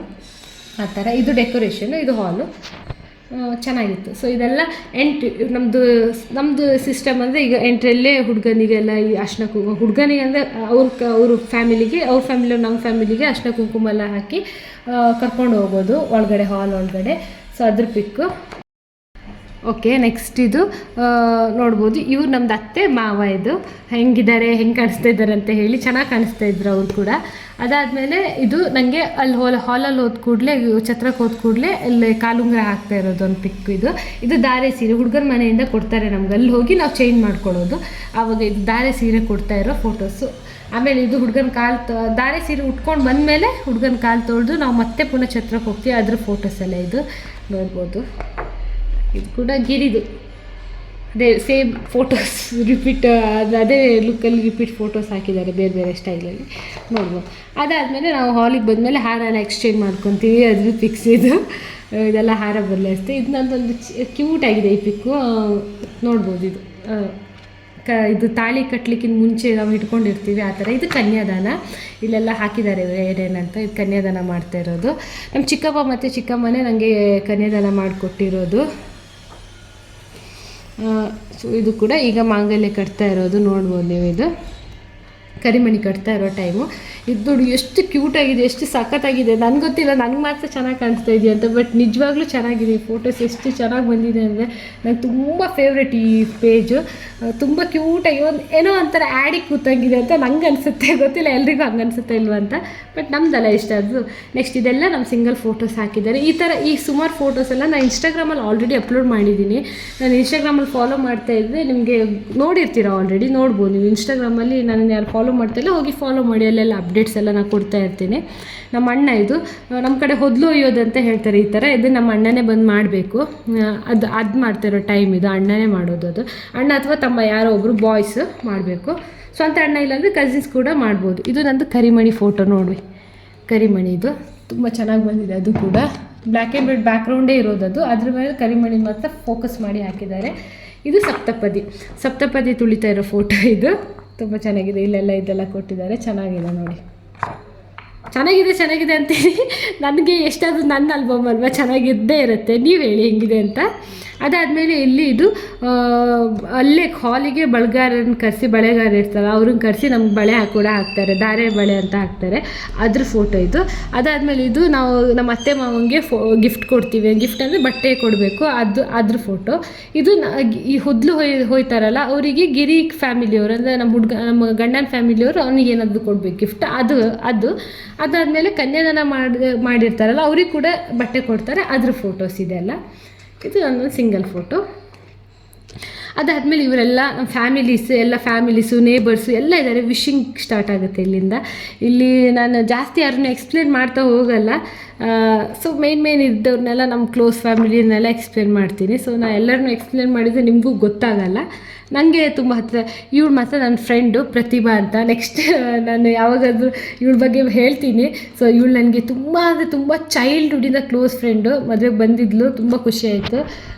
S1: ಆ ಥರ. ಇದು ಡೆಕೋರೇಷನ್ನು, ಇದು ಹಾಲು. ಚೆನ್ನಾಗಿತ್ತು. ಸೊ ಇದೆಲ್ಲ ನಮ್ಮದು ಸಿಸ್ಟಮ್ ಅಂದರೆ ಈಗ ಎಂಟ್ರಲ್ಲೇ ಹುಡುಗನಿಗೆಲ್ಲ ಈ ಅರ್ಶಿನ ಕುಂಕುಮ, ಹುಡುಗನಿಗೆ ಅಂದರೆ ಅವ್ರ ಫ್ಯಾಮಿಲಿಗೆ, ಅವ್ರ ಫ್ಯಾಮಿಲಿ ನಮ್ಮ ಫ್ಯಾಮಿಲಿಗೆ ಅರ್ಶಿನ ಕುಂಕುಮ ಎಲ್ಲ ಹಾಕಿ ಕರ್ಕೊಂಡು ಹೋಗೋದು ಒಳಗಡೆ, ಹಾಲ್ ಒಳಗಡೆ. ಸೊ ಅದ್ರ ಪಿಕ್ಕು. ಓಕೆ, ನೆಕ್ಸ್ಟ್ ಇದು ನೋಡ್ಬೋದು. ಇವ್ರು ನಮ್ದು ಅತ್ತೆ ಮಾವ. ಇದು ಹೆಂಗಿದ್ದಾರೆ, ಹೆಂಗೆ ಕಾಣಿಸ್ತಾ ಇದ್ದಾರೆ ಅಂತ ಹೇಳಿ. ಚೆನ್ನಾಗಿ ಕಾಣಿಸ್ತಾ ಇದ್ರು ಅವ್ರು ಕೂಡ. ಅದಾದಮೇಲೆ ಇದು ನನಗೆ ಅಲ್ಲಿ ಹಾಲಲ್ಲಿ ಹೋದ ಕೂಡಲೇ, ಛತ್ರಕ್ಕೆ ಹೋದ ಕೂಡಲೇ ಅಲ್ಲಿ ಕಾಲುಂಗ್ರ ಹಾಕ್ತಾ ಇರೋದು ಒಂದು ಪಿಕ್. ಇದು ಧಾರೆ ಸೀರೆ ಹುಡುಗರ ಮನೆಯಿಂದ ಕೊಡ್ತಾರೆ ನಮ್ಗೆ. ಅಲ್ಲಿ ಹೋಗಿ ನಾವು ಚೇಂಜ್ ಮಾಡ್ಕೊಳ್ಳೋದು. ಆವಾಗ ಇದು ಧಾರೆ ಸೀರೆ ಕೊಡ್ತಾ ಇರೋ ಫೋಟೋಸು. ಆಮೇಲೆ ಇದು ಹುಡುಗನ ಧಾರೆ ಸೀರೆ ಉಟ್ಕೊಂಡು ಬಂದಮೇಲೆ ಹುಡುಗನ ಕಾಲು ತೊಳೆದು ನಾವು ಮತ್ತೆ ಪುನಃ ಛತ್ರಕ್ಕೆ ಹೋಗ್ತೀವಿ. ಅದ್ರ ಫೋಟೋಸ್ ಎಲ್ಲ ಇದು ನೋಡ್ಬೋದು. ಇದು ಕೂಡ ಗಿರಿದು ಅದೇ ಸೇಮ್ ಫೋಟೋಸ್ ರಿಪೀಟ್, ಅದೇ ಲುಕ್ಕಲ್ಲಿ ರಿಪೀಟ್ ಫೋಟೋಸ್ ಹಾಕಿದ್ದಾರೆ ಬೇರೆ ಬೇರೆ ಸ್ಟೈಲಲ್ಲಿ ನೋಡ್ಬೋದು. ಅದಾದಮೇಲೆ ನಾವು ಹಾಲಿಗೆ ಬಂದಮೇಲೆ ಹಾರ ಎಲ್ಲ ಎಕ್ಸ್ಚೇಂಜ್ ಮಾಡ್ಕೊತೀವಿ. ಅದ್ರ ಪಿಕ್ಸ್ ಇದೆಲ್ಲ ಹಾರ ಬದಲಾಯಿಸ್ತೀವಿ. ಇದು ನಂದೊಂದು ಕ್ಯೂಟಾಗಿದೆ ಈ ಪಿಕ್ಕು ನೋಡ್ಬೋದು. ಇದು ಇದು ತಾಳಿ ಕಟ್ಟಲಿಕ್ಕಿಂತ ಮುಂಚೆ ನಾವು ಇಟ್ಕೊಂಡಿರ್ತೀವಿ ಆ ಥರ. ಇದು ಕನ್ಯಾದಾನ. ಇಲ್ಲೆಲ್ಲ ಹಾಕಿದ್ದಾರೆ ಏನೇನಂತ. ಇದು ಕನ್ಯಾದಾನ ಮಾಡ್ತಾ ಇರೋದು. ನಮ್ಮ ಚಿಕ್ಕಪ್ಪ ಮತ್ತು ಚಿಕ್ಕಮ್ಮನೇ ನನಗೆ ಕನ್ಯಾದಾನ ಮಾಡಿಕೊಟ್ಟಿರೋದು. ಸೊ ಇದು ಕೂಡ ಈಗ ಮಾಂಗಲ್ಯ ಕಟ್ತಾ ಇರೋದು ನೋಡ್ಬೋದು ನೀವು. ಇದು ಕರಿಮಣಿ ಕಟ್ತಾ ಇರೋ ಟೈಮು. ಇದು ನೋಡಿ ಎಷ್ಟು ಕ್ಯೂಟಾಗಿದೆ, ಎಷ್ಟು ಸಖತ್ತಾಗಿದೆ. ನನಗೆ ಗೊತ್ತಿಲ್ಲ, ನನಗೆ ಮಾತ್ರ ಚೆನ್ನಾಗಿ ಕಾಣಿಸ್ತಾ ಇದೆಯಾ ಅಂತ, ಬಟ್ ನಿಜವಾಗ್ಲೂ ಚೆನ್ನಾಗಿದೆ. ಈ ಫೋಟೋಸ್ ಎಷ್ಟು ಚೆನ್ನಾಗಿ ಬಂದಿದೆ ಅಂದರೆ ನನಗೆ ತುಂಬ ಫೇವ್ರೆಟ್ ಈ ಪೇಜು. ತುಂಬ ಕ್ಯೂಟಾಗಿ ಏನೋ ಒಂಥರ ಆ್ಯಡಿಗೆ ಕೂತಂಗಿದೆ ಅಂತ ನಂಗೆ ಅನಿಸುತ್ತೆ. ಗೊತ್ತಿಲ್ಲ ಎಲ್ರಿಗೂ ಹಂಗೆ ಅನಿಸುತ್ತೆ ಇಲ್ವ ಅಂತ, ಬಟ್ ನಮ್ದಲ್ಲ ಇಷ್ಟ ಅದು. ನೆಕ್ಸ್ಟ್ ಇದೆಲ್ಲ ನಮ್ಮ ಸಿಂಗಲ್ ಫೋಟೋಸ್ ಹಾಕಿದ್ದಾರೆ. ಈ ಥರ ಈ ಸುಮಾರು ಫೋಟೋಸ್ ಎಲ್ಲ ನಾನು ಇನ್ಸ್ಟಾಗ್ರಾಮಲ್ಲಿ ಆಲ್ರೆಡಿ ಅಪ್ಲೋಡ್ ಮಾಡಿದ್ದೀನಿ. ನಾನು ಇನ್ಸ್ಟಾಗ್ರಾಮಲ್ಲಿ ಫಾಲೋ ಮಾಡ್ತಾಯಿದ್ದೆ, ನಿಮಗೆ ನೋಡಿರ್ತೀರ ಆಲ್ರೆಡಿ, ನೋಡ್ಬೋದು ನೀವು. ಇನ್ಸ್ಟಾಗ್ರಾಮಲ್ಲಿ ನಾನು ಯಾರು ಫಾಲೋ ಮಾಡ್ತಾಯಿಲ್ಲ, ಹೋಗಿ ಫಾಲೋ ಮಾಡಿ. ಅಲ್ಲೆಲ್ಲ ಅಪ್ಡೇಟ್ಸ್ ಎಲ್ಲ ನಾನು ಕೊಡ್ತಾ ಇರ್ತೀನಿ. ನಮ್ಮ ಅಣ್ಣ ಇದು ನಮ್ಮ ಕಡೆ ಹೊದಲು ಒಯ್ಯೋದು ಅಂತ ಹೇಳ್ತಾರೆ ಈ ಥರ. ಇದು ನಮ್ಮ ಅಣ್ಣನೇ ಬಂದು ಮಾಡಬೇಕು. ಅದು ಮಾಡ್ತಿರೋ ಟೈಮ್ ಇದು, ಅಣ್ಣನೇ ಮಾಡೋದು. ಅದು ಅಣ್ಣ ಅಥವಾ ತಮ್ಮ ಯಾರೋ ಒಬ್ಬರು ಬಾಯ್ಸ್ ಮಾಡಬೇಕು. ಸ್ವಂತ ಅಣ್ಣ ಇಲ್ಲಾಂದರೆ ಕಸಿನ್ಸ್ ಕೂಡ ಮಾಡ್ಬೋದು. ಇದು ನಂದು ಕರಿಮಣಿ ಫೋಟೋ ನೋಡಿ. ಕರಿಮಣಿ ಇದು ತುಂಬ ಚೆನ್ನಾಗಿ ಬಂದಿದೆ. ಅದು ಕೂಡ ಬ್ಲ್ಯಾಕ್ ಆ್ಯಂಡ್ ವೈಟ್ ಬ್ಯಾಕ್ಗ್ರೌಂಡೇ ಇರೋದು. ಅದು ಅದ್ರ ಮೇಲೆ ಕರಿಮಣಿ ಮಾತ್ರ ಫೋಕಸ್ ಮಾಡಿ ಹಾಕಿದ್ದಾರೆ. ಇದು ಸಪ್ತಪದಿ ತುಳಿತಾ ಇರೋ ಫೋಟೋ. ಇದು ತುಂಬ ಚೆನ್ನಾಗಿದೆ. ಇಲ್ಲೆಲ್ಲ ಇದೆಲ್ಲ ಕೊಟ್ಟಿದ್ದಾರೆ, ಚೆನ್ನಾಗಿದೆ ನೋಡಿ. ಚೆನ್ನಾಗಿದೆ ಅಂತೀನಿ. ನನಗೆ ಎಷ್ಟಾದರೂ ನನ್ನ ಆಲ್ಬಮ್ ಅಲ್ವಾ, ಚೆನ್ನಾಗಿದ್ದೇ ಇರುತ್ತೆ. ನೀವು ಹೇಳಿ ಹೆಂಗಿದೆ ಅಂತ. ಅದಾದಮೇಲೆ ಇಲ್ಲಿ ಇದು ಅಲ್ಲೇ ಹಾಲಿಗೆ ಬಳೆಗಾರ ಇರ್ತಾರೆ, ಅವ್ರನ್ನ ಕರೆಸಿ ನಮ್ಗೆ ಬಳೆ ಕೂಡ ಹಾಕ್ತಾರೆ, ಧಾರೆ ಬಳೆ ಅಂತ ಹಾಕ್ತಾರೆ, ಅದ್ರ ಫೋಟೋ ಇದು. ಅದಾದಮೇಲೆ ಇದು ನಾವು ನಮ್ಮ ಅತ್ತೆ ಮಾವನಿಗೆ ಗಿಫ್ಟ್ ಕೊಡ್ತೀವಿ, ಗಿಫ್ಟ್ ಅಂದರೆ ಬಟ್ಟೆ ಕೊಡಬೇಕು, ಅದ್ರ ಫೋಟೋ ಇದು. ಈ ಹುದ್ಲು ಹೋಯ್ತಾರಲ್ಲ ಅವರಿಗೆ ಗಿರಿ ಫ್ಯಾಮಿಲಿಯವರು ಅಂದರೆ ನಮ್ಮ ಗಂಡನ ಫ್ಯಾಮಿಲಿಯವರು ಅವನಿಗೆ ಏನಾದರೂ ಕೊಡ್ಬೇಕು ಗಿಫ್ಟ್, ಅದು. ಅದಾದಮೇಲೆ ಕನ್ಯಾದಾನ ಮಾಡಿರ್ತಾರಲ್ಲ ಅವ್ರಿಗೆ ಕೂಡ ಬಟ್ಟೆ ಕೊಡ್ತಾರೆ, ಅದ್ರ ಫೋಟೋಸ್ ಇದೆಲ್ಲ. ಇದು ನನ್ನ ಸಿಂಗಲ್ ಫೋಟೋ. ಅದಾದಮೇಲೆ ಇವರೆಲ್ಲ ನಮ್ಮ ಫ್ಯಾಮಿಲೀಸು ನೇಬರ್ಸು ಎಲ್ಲ ಇದ್ದಾರೆ. ವಿಶಿಂಗ್ ಸ್ಟಾರ್ಟ್ ಆಗುತ್ತೆ ಇಲ್ಲಿಂದ. ಇಲ್ಲಿ ನಾನು ಜಾಸ್ತಿ ಯಾರನ್ನೂ ಎಕ್ಸ್ಪ್ಲೇನ್ ಮಾಡ್ತಾ ಹೋಗಲ್ಲ. ಸೊ ಮೇನ್ ಇದ್ದವ್ರನ್ನೆಲ್ಲ ನಮ್ಮ ಕ್ಲೋಸ್ ಫ್ಯಾಮಿಲಿನೆಲ್ಲ ಎಕ್ಸ್ಪ್ಲೇನ್ ಮಾಡ್ತೀನಿ. ಸೊ ನಾನು ಎಲ್ಲರನ್ನೂ ಎಕ್ಸ್ಪ್ಲೇನ್ ಮಾಡಿದರೆ ನಿಮಗೂ ಗೊತ್ತಾಗಲ್ಲ. ನನಗೆ ತುಂಬ ಹತ್ತಿರ ಇವಳು ಮಾತ್ರ ನನ್ನ ಫ್ರೆಂಡು ಪ್ರತಿಭಾ ಅಂತ. ನೆಕ್ಸ್ಟ್ ನಾನು ಯಾವಾಗಾದರೂ ಇವಳ ಬಗ್ಗೆ ಹೇಳ್ತೀನಿ. ಸೊ ಇವಳು ನನಗೆ ತುಂಬ ಅಂದರೆ ತುಂಬ ಚೈಲ್ಡ್ಹುಡ್ಡಿಂದ ಕ್ಲೋಸ್ ಫ್ರೆಂಡು. ಮದುವೆಗೆ ಬಂದಿದ್ಲು, ತುಂಬ ಖುಷಿಯಾಯಿತು.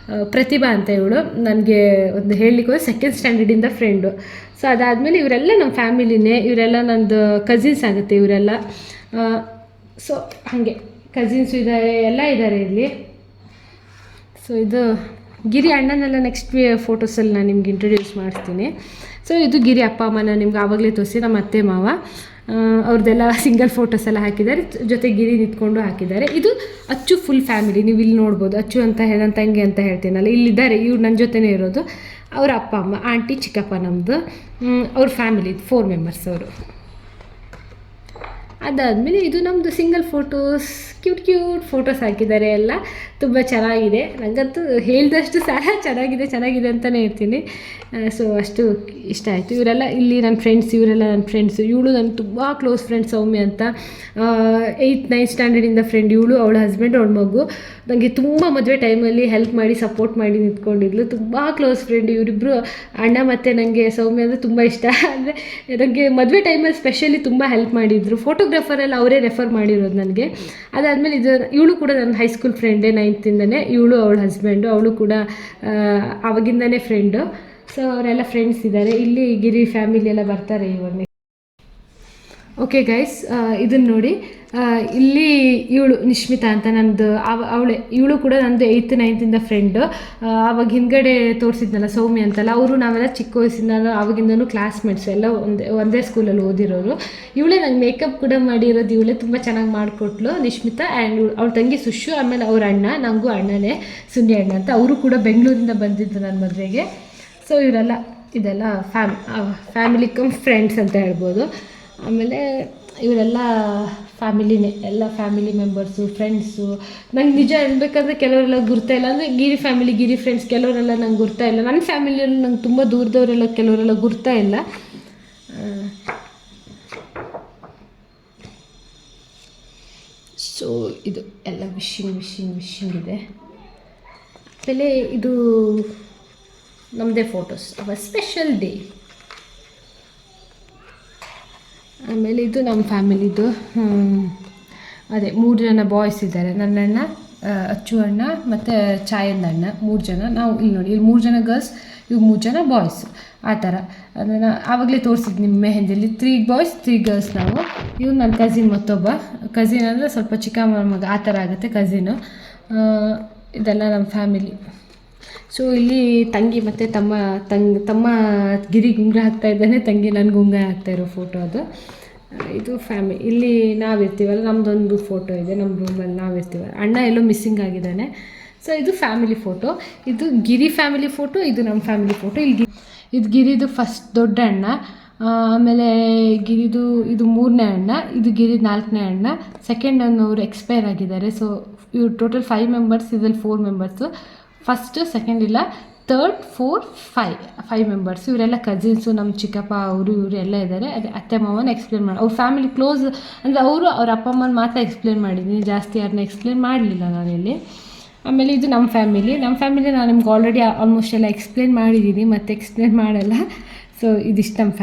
S1: ಪ್ರತಿಭಾ ಅಂತ ಇವಳು ನನಗೆ ಒಂದು ಹೇಳಲಿಕ್ಕೆ ಸೆಕೆಂಡ್ ಸ್ಟ್ಯಾಂಡರ್ಡಿಂದ ಫ್ರೆಂಡು. ಸೊ ಅದಾದಮೇಲೆ ಇವರೆಲ್ಲ ನಮ್ಮ ಫ್ಯಾಮಿಲಿನೇ, ಇವರೆಲ್ಲ ನನ್ನದು ಕಸಿನ್ಸ್ ಆಗುತ್ತೆ ಇವರೆಲ್ಲ. ಸೊ ಹಾಗೆ ಕಸಿನ್ಸು ಇದ್ದಾರೆ, ಎಲ್ಲ ಇದ್ದಾರೆ ಇಲ್ಲಿ. ಸೊ ಇದು ಗಿರಿ ಅಣ್ಣನೆಲ್ಲ ನೆಕ್ಸ್ಟ್ ಫೋಟೋಸಲ್ಲಿ ನಾನು ನಿಮ್ಗೆ ಇಂಟ್ರೊಡ್ಯೂಸ್ ಮಾಡಿಸ್ತೀನಿ. ಸೊ ಇದು ಗಿರಿ ಅಪ್ಪ ಅಮ್ಮನ ನಿಮ್ಗೆ ಆವಾಗಲೇ ತೋರಿಸಿ, ನಮ್ಮ ಅತ್ತೆ ಮಾವ ಅವ್ರದ್ದೆಲ್ಲ ಸಿಂಗಲ್ ಫೋಟೋಸ್ ಎಲ್ಲ ಹಾಕಿದ್ದಾರೆ, ಜೊತೆ ಗಿರಿ ನಿಂತ್ಕೊಂಡು ಹಾಕಿದ್ದಾರೆ. ಇದು ಅಚ್ಚು ಫುಲ್ ಫ್ಯಾಮಿಲಿ, ನೀವು ಇಲ್ಲಿ ನೋಡ್ಬೋದು. ಅಚ್ಚು ಅಂತ ನನ್ನ ತಂಗಿ ಅಂತ ಹೇಳ್ತೀನಲ್ಲ, ಇಲ್ಲಿದ್ದಾರೆ, ಇವ್ರು ನನ್ನ ಜೊತೆನೇ ಇರೋದು. ಅವರ ಅಪ್ಪ ಅಮ್ಮ, ಆಂಟಿ, ಚಿಕ್ಕಪ್ಪ ನಮ್ಮದು, ಅವ್ರ ಫ್ಯಾಮಿಲಿ 4 ಮೆಂಬರ್ಸ್ ಅವರು. ಅದಾದಮೇಲೆ ಇದು ನಮ್ಮದು ಸಿಂಗಲ್ ಫೋಟೋಸ್, ಕ್ಯೂಟ್ ಫೋಟೋಸ್ ಹಾಕಿದ್ದಾರೆ ಎಲ್ಲ. ತುಂಬ ಚೆನ್ನಾಗಿದೆ, ನನಗಂತೂ ಹೇಳಿದಷ್ಟು ಸಹ ಚೆನ್ನಾಗಿದೆ ಅಂತಲೇ ಹೇಳ್ತೀನಿ. ಸೊ ಅಷ್ಟು ಇಷ್ಟ ಆಯಿತು. ಇವರೆಲ್ಲ ಇಲ್ಲಿ ನನ್ನ ಫ್ರೆಂಡ್ಸ್, ಇವರೆಲ್ಲ ನನ್ನ ಫ್ರೆಂಡ್ಸು. ಇವಳು ನನ್ನ ತುಂಬ ಕ್ಲೋಸ್ ಫ್ರೆಂಡ್ ಸೌಮ್ಯ ಅಂತ, 8th 9th ಸ್ಟ್ಯಾಂಡರ್ಡಿಂದ ಫ್ರೆಂಡ್ ಇವಳು. ಅವಳ ಹಸ್ಬೆಂಡ್, ಅವಳ ಮಗು ನನಗೆ ತುಂಬ ಮದುವೆ ಟೈಮಲ್ಲಿ ಹೆಲ್ಪ್ ಮಾಡಿ ಸಪೋರ್ಟ್ ಮಾಡಿ ನಿಂತ್ಕೊಂಡಿದ್ಲು. ತುಂಬ ಕ್ಲೋಸ್ ಫ್ರೆಂಡ್ ಇವರಿಬ್ಬರು, ಅಣ್ಣ ಮತ್ತು ನನಗೆ ಸೌಮ್ಯ ಅಂದರೆ ತುಂಬ ಇಷ್ಟ. ಅಂದರೆ ನನಗೆ ಮದುವೆ ಟೈಮಲ್ಲಿ ಸ್ಪೆಷಲಿ ತುಂಬ ಹೆಲ್ಪ್ ಮಾಡಿದರು. ಫೋಟೋಗ್ರಾಫರೆಲ್ಲ ಅವರೇ ರೆಫರ್ ಮಾಡಿರೋದು ನನಗೆ. ಅದಾದಮೇಲೆ ಇವಳು ಕೂಡ ನನ್ನ ಹೈಸ್ಕೂಲ್ ಫ್ರೆಂಡೇ, 9th ಇವಳು. ಅವಳ ಹಸ್ಬೆಂಡು, ಅವಳು ಕೂಡ ಆವಾಗಿಂದನೇ ಫ್ರೆಂಡು. ಸೊ ಅವರೆಲ್ಲ ಫ್ರೆಂಡ್ಸ್ ಇದ್ದಾರೆ. ಇಲ್ಲಿ ಗಿರಿ ಫ್ಯಾಮಿಲಿ ಎಲ್ಲ ಬರ್ತಾರೆ ಇವಾಗ. ಓಕೆ ಗೈಸ್, ಇದನ್ನು ನೋಡಿ. ಇಲ್ಲಿ ಇವಳು ನಿಶ್ಮಿತಾ ಅಂತ ನನ್ನದು, ಇವಳು ಕೂಡ ನನ್ನದು 8th 9th ಫ್ರೆಂಡು. ಆವಾಗ ಹಿಂದ್ಗಡೆ ತೋರಿಸಿದ್ನಲ್ಲ ಸೌಮ್ಯ ಅಂತಲ್ಲ, ಅವರು ನಾವೆಲ್ಲ ಚಿಕ್ಕ ವಯಸ್ಸಿಂದ ಆವಾಗಿಂದನೂ ಕ್ಲಾಸ್ಮೇಟ್ಸು, ಎಲ್ಲ ಒಂದೇ ಸ್ಕೂಲಲ್ಲಿ ಓದಿರೋರು. ಇವಳೇ ನಂಗೆ ಮೇಕಪ್ ಕೂಡ ಮಾಡಿರೋದು, ಇವಳೇ ತುಂಬ ಚೆನ್ನಾಗಿ ಮಾಡಿಕೊಟ್ಲು ನಿಶ್ಮಿತಾ. ಆ್ಯಂಡ್ ಅವಳ ತಂಗಿ ಸುಶು, ಆಮೇಲೆ ಅವ್ರ ಅಣ್ಣ, ನನಗೂ ಅಣ್ಣನೇ ಸುನ್ನಿ ಅಣ್ಣ ಅಂತ, ಅವರು ಕೂಡ ಬೆಂಗಳೂರಿಂದ ಬಂದಿದ್ದು ನನ್ನ ಮದುವೆಗೆ. ಸೊ ಇದೆಲ್ಲ ಫ್ಯಾಮಿಲಿ ಕಮ್ ಫ್ರೆಂಡ್ಸ್ ಅಂತ ಹೇಳ್ಬೋದು. ಆಮೇಲೆ ಇವರೆಲ್ಲ ಫ್ಯಾಮಿಲಿನೇ, ಎಲ್ಲ ಫ್ಯಾಮಿಲಿ ಮೆಂಬರ್ಸು, ಫ್ರೆಂಡ್ಸು. ನಂಗೆ ನಿಜ ಹೇಳ್ಬೇಕಂದ್ರೆ ಕೆಲವರೆಲ್ಲ ಗುರ್ತಾ ಇಲ್ಲ. ಅಂದರೆ ಗಿರಿ ಫ್ರೆಂಡ್ಸ್ ಕೆಲವರೆಲ್ಲ ನಂಗೆ ಗುರ್ತಾ ಇಲ್ಲ. ನನ್ನ ಫ್ಯಾಮಿಲಿಯಲ್ಲಿ ನಂಗೆ ತುಂಬ ದೂರದವರೆಲ್ಲ ಕೆಲವರೆಲ್ಲ ಗುರ್ತಾ ಇಲ್ಲ. ಸೊ ಇದು ಎಲ್ಲ ವಿಶಿಂಗ್ ಇದೆ. ಆಮೇಲೆ ಇದು ನಮ್ಮದೇ ಫೋಟೋಸ್, ಅವರ್ ಸ್ಪೆಷಲ್ ಡೇ. ಆಮೇಲೆ ಇದು ನಮ್ಮ ಫ್ಯಾಮಿಲಿದು, ಅದೇ 3 ಜನ ಬಾಯ್ಸ್ ಇದ್ದಾರೆ. ನನ್ನಣ್ಣ, ಅಚ್ಚು ಅಣ್ಣ ಮತ್ತು ಚಾಯಂದ ಅಣ್ಣ, 3 ಜನ ನಾವು. ಇಲ್ಲಿ ನೋಡಿ, ಇಲ್ಲಿ 3 ಜನ ಗರ್ಲ್ಸ್, ಇವು 3 ಜನ ಬಾಯ್ಸ್. ಆ ಥರ ಅಂದರೆ ನಾನು ಆವಾಗಲೇ ತೋರಿಸಿದ್ದು ನಿಮ್ಮ ಮೆಹಂದಿಯಲ್ಲಿ 3 ಬಾಯ್ಸ್ 3 ಗರ್ಲ್ಸ್ ನಾವು. ಇವ್ರು ನನ್ನ ಕಸಿನ್, ಮತ್ತೊಬ್ಬ ಕಸಿನ್ ಅಂದರೆ ಸ್ವಲ್ಪ ಚಿಕ್ಕ ಮಗ ಆ ಥರ ಆಗುತ್ತೆ ಕಸಿನು. ಇದೆಲ್ಲ ನಮ್ಮ ಫ್ಯಾಮಿಲಿ. ಸೊ ಇಲ್ಲಿ ತಂಗಿ ಮತ್ತು ತಮ್ಮ ಗಿರಿಗೆ ಉಂಗುರ ಹಾಕ್ತಾ ಇದ್ದಾನೆ, ತಂಗಿ ನನಗೆ ಉಂಗುರ ಹಾಕ್ತಾಯಿರೋ ಫೋಟೋ ಅದು. ಇದು ಇಲ್ಲಿ ನಾವಿರ್ತೀವಲ್ಲ, ನಮ್ಮದೊಂದು ಫೋಟೋ ಇದೆ ನಮ್ಮ ರೂಮಲ್ಲಿ, ನಾವಿರ್ತೀವಲ್ಲ. ಅಣ್ಣ ಎಲ್ಲೋ ಮಿಸ್ಸಿಂಗ್ ಆಗಿದ್ದಾನೆ. ಸೊ ಇದು ಫ್ಯಾಮಿಲಿ ಫೋಟೋ. ಇದು ಗಿರಿ ಫ್ಯಾಮಿಲಿ ಫೋಟೋ, ಇದು ನಮ್ಮ ಫ್ಯಾಮಿಲಿ ಫೋಟೋ. ಇದು ಗಿರಿದು ಫಸ್ಟ್ ದೊಡ್ಡ ಅಣ್ಣ, ಆಮೇಲೆ ಗಿರಿದು ಇದು 3ನೇ ಅಣ್ಣ, ಇದು ಗಿರಿ 4ನೇ ಅಣ್ಣ. ಸೆಕೆಂಡ್ ಅಣ್ಣವರು ಎಕ್ಸ್ಪೈರ್ ಆಗಿದ್ದಾರೆ. ಸೊ ಇವ್ರು ಟೋಟಲ್ 5 ಮೆಂಬರ್ಸ್, ಇದರಲ್ಲಿ 4 ಮೆಂಬರ್ಸು. ಫಸ್ಟು, ಸೆಕೆಂಡ್ ಇಲ್ಲ, 3rd 4 5 ಮೆಂಬರ್ಸ್. ಇವರೆಲ್ಲ ಕಸಿನ್ಸು, ನಮ್ಮ ಚಿಕ್ಕಪ್ಪ ಇವರು ಎಲ್ಲ ಇದ್ದಾರೆ. ಅದೇ ಅತ್ತೆ ಮಾವನ ಎಕ್ಸ್ಪ್ಲೇನ್ ಮಾಡಿ, ಅವ್ರ ಫ್ಯಾಮಿಲಿ ಕ್ಲೋಸ್ ಅಂದರೆ ಅವ್ರ ಅಪ್ಪ ಅಮ್ಮನ ಮಾತ್ರ ಎಕ್ಸ್ಪ್ಲೇನ್ ಮಾಡಿದ್ದೀನಿ, ಜಾಸ್ತಿ ಯಾರನ್ನ ಎಕ್ಸ್ಪ್ಲೇನ್ ಮಾಡಲಿಲ್ಲ ನಾನಿಲ್ಲಿ. ಆಮೇಲೆ ಇದು ನಮ್ಮ ಫ್ಯಾಮಿಲಿ ನಾನು ನಿಮ್ಗೆ ಆಲ್ರೆಡಿ ಆಲ್ಮೋಸ್ಟ್ ಎಲ್ಲ ಎಕ್ಸ್ಪ್ಲೇನ್ ಮಾಡಿದ್ದೀನಿ, ಮತ್ತೆ ಎಕ್ಸ್ಪ್ಲೇನ್ ಮಾಡಲ್ಲ. ಸೊ ಇದಿಷ್ಟು ನಮ್ಮ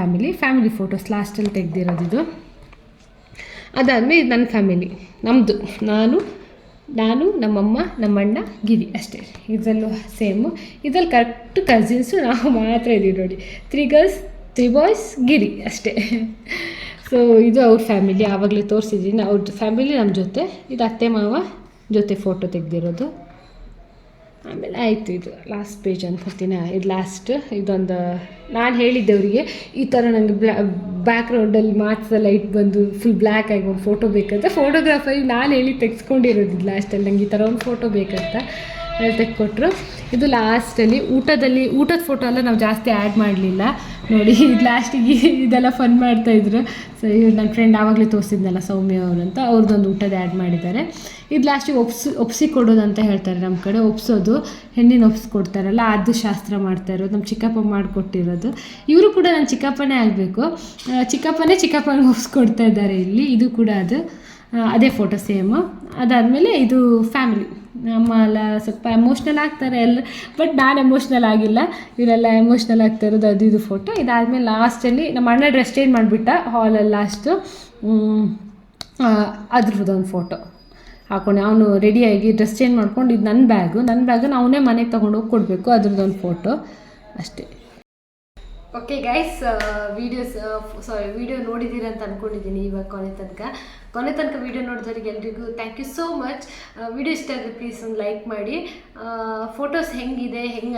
S1: ಫ್ಯಾಮಿಲಿ ಫೋಟೋಸ್ ಲಾಸ್ಟಲ್ಲಿ ತೆಗೆದಿರೋದಿದು. ಅದಾದಮೇಲೆ ಇದು ನನ್ನ ಫ್ಯಾಮಿಲಿ, ನಮ್ಮದು, ನಾನು ನಮ್ಮಮ್ಮ, ನಮ್ಮಣ್ಣ, ಗಿರಿ ಅಷ್ಟೇ. ಇದರಲ್ಲೂ ಸೇಮು. ಇದರಲ್ಲಿ ಕರೆಕ್ಟ್ ಕಸಿನ್ಸು ನಾವು ಮಾತ್ರ ಇದ್ದೀವಿ ನೋಡಿ. 3 ಗರ್ಲ್ಸ್ 3 ಬಾಯ್ಸ್, ಗಿರಿ ಅಷ್ಟೇ. ಸೊ ಇದು ಅವ್ರ ಫ್ಯಾಮಿಲಿ, ಆವಾಗಲೇ ತೋರಿಸಿದ್ದೀನಿ ಅವ್ರ ಫ್ಯಾಮಿಲಿ ನಮ್ಮ ಜೊತೆ. ಇದು ಅತ್ತೆ ಮಾವ ಜೊತೆ ಫೋಟೋ ತೆಗೆದಿರೋದು. ಆಮೇಲೆ ಆಯಿತು, ಇದು ಲಾಸ್ಟ್ ಪೇಜ್ ಅನ್ಕೊಳ್ತೀನಿ. ಇದು ಲಾಸ್ಟ್. ಇದೊಂದು ನಾನು ಹೇಳಿದ್ದೆ ಅವರಿಗೆ ಈ ಥರ ನನಗೆ ಬ್ಯಾಕ್ಗ್ರೌಂಡಲ್ಲಿ ಮಾತ್ರ ಲೈಟ್ ಬಂದು ಫುಲ್ ಬ್ಲ್ಯಾಕ್ ಆಗಿ ಒಂದು ಫೋಟೋ ಬೇಕಂತ. ಫೋಟೋಗ್ರಾಫರಿ ನಾನು ಹೇಳಿ ತೆಗೆಸ್ಕೊಂಡಿರೋದು ಲಾಸ್ಟಲ್ಲಿ ನಂಗೆ ಈ ಥರ ಒಂದು ಫೋಟೋ ಬೇಕಂತ ತೆಗೆದುಕೊಟ್ರು. ಇದು ಲಾಸ್ಟಲ್ಲಿ ಊಟದ ಫೋಟೋ ಎಲ್ಲ ನಾವು ಜಾಸ್ತಿ ಆ್ಯಡ್ ಮಾಡಲಿಲ್ಲ ನೋಡಿ. ಇದು ಲಾಸ್ಟಿಗೆ ಇದೆಲ್ಲ ಫನ್ ಮಾಡ್ತಾಯಿದ್ರು. ಸೊ ಇವ್ರು ನನ್ನ ಫ್ರೆಂಡ್ ಆವಾಗಲೇ ತೋರಿಸಿದ್ನಲ್ಲ ಸೌಮ್ಯ ಅವರಂತ, ಅವ್ರದ್ದೊಂದು ಊಟದ ಆ್ಯಡ್ ಮಾಡಿದ್ದಾರೆ. ಇದು ಲಾಸ್ಟಿಗೆ ಒಪ್ಸಿ ಕೊಡೋದು ಅಂತ ಹೇಳ್ತಾರೆ ನಮ್ಮ ಕಡೆ. ಒಪ್ಸೋದು, ಹೆಣ್ಣಿನ ಒಪ್ಸ್ಕೊಡ್ತಾರಲ್ಲ, ಅದು ಶಾಸ್ತ್ರ ಮಾಡ್ತಾ ಇರೋದು ನಮ್ಮ ಚಿಕ್ಕಪ್ಪ ಮಾಡಿಕೊಟ್ಟಿರೋದು. ಇವರು ಕೂಡ ನನ್ನ ಚಿಕ್ಕಪ್ಪನೇ ಆಗಬೇಕು. ಚಿಕ್ಕಪ್ಪನಿಗೆ ಒಪ್ಸ್ಕೊಡ್ತಾ ಇದ್ದಾರೆ ಇಲ್ಲಿ. ಇದು ಕೂಡ ಅದೇ ಫೋಟೋ ಸೇಮು. ಅದಾದಮೇಲೆ ಇದು ಫ್ಯಾಮಿಲಿ, ಅಮ್ಮ ಎಲ್ಲ ಸ್ವಲ್ಪ ಎಮೋಷ್ನಲ್ ಆಗ್ತಾರೆ ಎಲ್ಲ, ಬಟ್ ನಾನು ಎಮೋಷ್ನಲ್ ಆಗಿಲ್ಲ, ಇವರೆಲ್ಲ ಎಮೋಷ್ನಲ್ ಆಗ್ತಾ ಇರೋದು. ಇದು ಫೋಟೋ. ಇದಾದಮೇಲೆ ಲಾಸ್ಟಲ್ಲಿ ನಮ್ಮ ಅಣ್ಣ ಡ್ರೆಸ್ ಚೇಂಜ್ ಮಾಡಿಬಿಟ್ಟ ಹಾಲಲ್ಲಿ ಲಾಸ್ಟು, ಅದ್ರದ್ದೊಂದು ಫೋಟೋ ಹಾಕೊಂಡು ಅವನು ರೆಡಿಯಾಗಿ ಡ್ರೆಸ್ ಚೇಂಜ್ ಮಾಡ್ಕೊಂಡು, ಇದು ನನ್ನ ಬ್ಯಾಗನ್ನು ಅವನೇ ಮನೆಗೆ ತೊಗೊಂಡು ಹೋಗಿ ಕೊಡಬೇಕು, ಅದ್ರದ್ದೊಂದು ಫೋಟೋ ಅಷ್ಟೇ. ಓಕೆ ಗೈಸ್, ವಿಡಿಯೋ ನೋಡಿದ್ದೀರ ಅಂತ ಅಂದ್ಕೊಂಡಿದ್ದೀನಿ. ಇವಾಗ ಕೊನೆ ತನಕ ವಿಡಿಯೋ ನೋಡಿದವ್ರಿಗೆ ಎಲ್ರಿಗೂ thank you so much. Video ಇಷ್ಟ ಆದರೆ ಪ್ಲೀಸ್ ಒಂದು ಲೈಕ್ ಮಾಡಿ. ಫೋಟೋಸ್ ಹೆಂಗೆ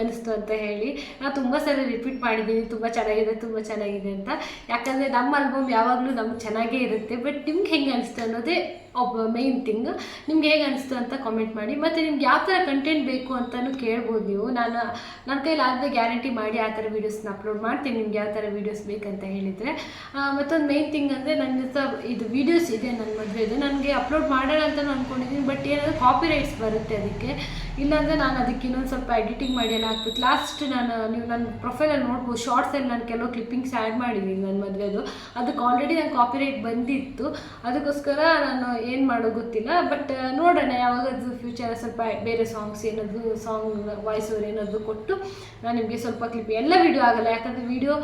S1: ಅನಿಸ್ತು ಅಂತ ಹೇಳಿ. ನಾನು ತುಂಬ ಸಲ ರಿಪೀಟ್ ಮಾಡಿದ್ದೀನಿ ತುಂಬ ಚೆನ್ನಾಗಿದೆ ಅಂತ. ಯಾಕಂದರೆ ನಮ್ಮ ಆಲ್ಬಮ್ ಯಾವಾಗಲೂ ನಮ್ಗೆ ಚೆನ್ನಾಗೇ ಇರುತ್ತೆ. ಬಟ್ ನಿಮ್ಗೆ ಹೆಂಗೆ ಅನಿಸ್ತು ಅನ್ನೋದೇ ಮೇಯ್ನ್ ಥಿಂಗ್. ನಿಮ್ಗೆ ಹೇಗೆ ಅನಿಸ್ತು ಅಂತ ಕಾಮೆಂಟ್ ಮಾಡಿ. ಮತ್ತು ನಿಮ್ಗೆ ಯಾವ ಥರ ಕಂಟೆಂಟ್ ಬೇಕು ಅಂತಲೂ ಕೇಳ್ಬೋದು ನೀವು. ನನ್ನ ಕೈಲಾದರೆ ಗ್ಯಾರಂಟಿ ಮಾಡಿ ಆ ಥರ ವೀಡಿಯೋಸ್ನ ಅಪ್ಲೋಡ್ ಮಾಡ್ತೀನಿ, ನಿಮ್ಗೆ ಯಾವ ಥರ ವೀಡಿಯೋಸ್ ಬೇಕಂತ ಹೇಳಿದರೆ. ಮತ್ತೊಂದು ಮೇಯ್ನ್ ಥಿಂಗ್ ಅಂದರೆ ನನ್ನ ಜೊತೆ ಇದು ವೀಡಿಯೋಸ್ ಇದೆ, ನನ್ನ ಮದುವೆ ಇದೆ, ನನಗೆ ಅಪ್ಲೋಡ್ ಮಾಡೋಣ ಅಂತ ಅಂದ್ಕೊಂಡಿದ್ದೀನಿ. ಬಟ್ ಏನಾದರೂ ಕಾಪಿ ರೈಟ್ಸ್ ಬರುತ್ತೆ ಅದಕ್ಕೆ. ಇಲ್ಲಾಂದರೆ ನಾನು ಅದಕ್ಕೆ ಇನ್ನೊಂದು ಸ್ವಲ್ಪ ಎಡಿಟಿಂಗ್ ಮಾಡಿ ಎಲ್ಲ ಹಾಕ್ಬಿಟ್ಟು ಲಾಸ್ಟ್ ನೀವು ನನ್ನ ಪ್ರೊಫೈಲಲ್ಲಿ ನೋಡ್ಬೋದು, ಶಾರ್ಟ್ಸಲ್ಲಿ ನಾನು ಕೆಲವು ಕ್ಲಿಪ್ಪಿಂಗ್ಸ್ ಆ್ಯಡ್ ಮಾಡಿದ್ದೀನಿ ನನ್ನ ಮದುವೆದು. ಅದಕ್ಕೆ ಆಲ್ರೆಡಿ ನನ್ನ ಕಾಪಿ ರೈಟ್ ಬಂದಿತ್ತು. ಅದಕ್ಕೋಸ್ಕರ ನಾನು ಏನು ಮಾಡೋ ಗೊತ್ತಿಲ್ಲ. ಬಟ್ ನೋಡೋಣ, ಯಾವಾಗಾದ್ರೂ ಫ್ಯೂಚರ್ ಸ್ವಲ್ಪ ಬೇರೆ ಸಾಂಗ್ಸ್ ಏನಾದರೂ ವಾಯ್ಸ್ ಓವರ್ ಏನಾದರೂ ಕೊಟ್ಟು ನಾನು ನಿಮಗೆ ಸ್ವಲ್ಪ ಕ್ಲಿಪ್, ಎಲ್ಲ ವೀಡಿಯೋ ಆಗಲ್ಲ, ಯಾಕಂದರೆ ವೀಡಿಯೋ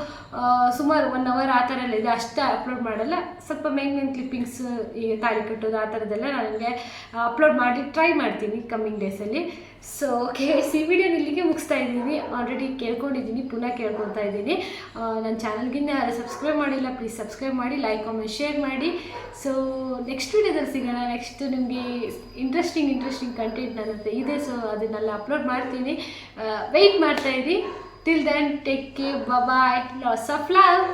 S1: ಸುಮಾರು 1 hour ಆ ಥರ ಎಲ್ಲ ಇದೆ, ಅಷ್ಟೇ ಅಪ್ಲೋಡ್ ಮಾಡಲ್ಲ. ಸ್ವಲ್ಪ ಮೇನ್ ಕ್ಲಿಪ್ಪಿಂಗ್ಸ್, ಈಗ ತಾಳಿ ಕಟ್ಟೋದು ಆ ಥರದ್ದೆಲ್ಲ ನನಗೆ ಅಪ್ಲೋಡ್ ಮಾಡಿ ಟ್ರೈ ಮಾಡ್ತೀನಿ ಕಮ್ಮಿಂಗ್ ಡೇಸಲ್ಲಿ. ಸೊ ಓಕೆ, ಈ ವಿಡಿಯೋನ ಇಲ್ಲಿಗೆ ಮುಗಿಸ್ತಾ ಇದ್ದೀನಿ. ಆಲ್ರೆಡಿ ಕೇಳ್ಕೊಂಡಿದ್ದೀನಿ, ಪುನಃ ಕೇಳ್ಕೊತಾ ಇದ್ದೀನಿ. ನನ್ನ ಚಾನಲ್ಗಿನ್ನ ಯಾರು ಸಬ್ಸ್ಕ್ರೈಬ್ ಮಾಡಿಲ್ಲ ಪ್ಲೀಸ್ ಸಬ್ಸ್ಕ್ರೈಬ್ ಮಾಡಿ, ಲೈಕ್ ಕಾಮೆಂಟ್ ಶೇರ್ ಮಾಡಿ. ಸೊ ನೆಕ್ಸ್ಟ್ ವಿಡಿಯೋದಲ್ಲಿ ಸಿಗೋಣ. ನೆಕ್ಸ್ಟ್ ನಿಮಗೆ ಇಂಟ್ರೆಸ್ಟಿಂಗ್ ಕಂಟೆಂಟ್ ನನ್ನ ಹತ್ರ ಇದೆ. ಸೊ ಅದನ್ನೆಲ್ಲ ಅಪ್ಲೋಡ್ ಮಾಡ್ತೀನಿ, ವೆಯ್ಟ್ ಮಾಡ್ತಾಯಿದ್ದೀನಿ. Till then take care, bye, lots of love.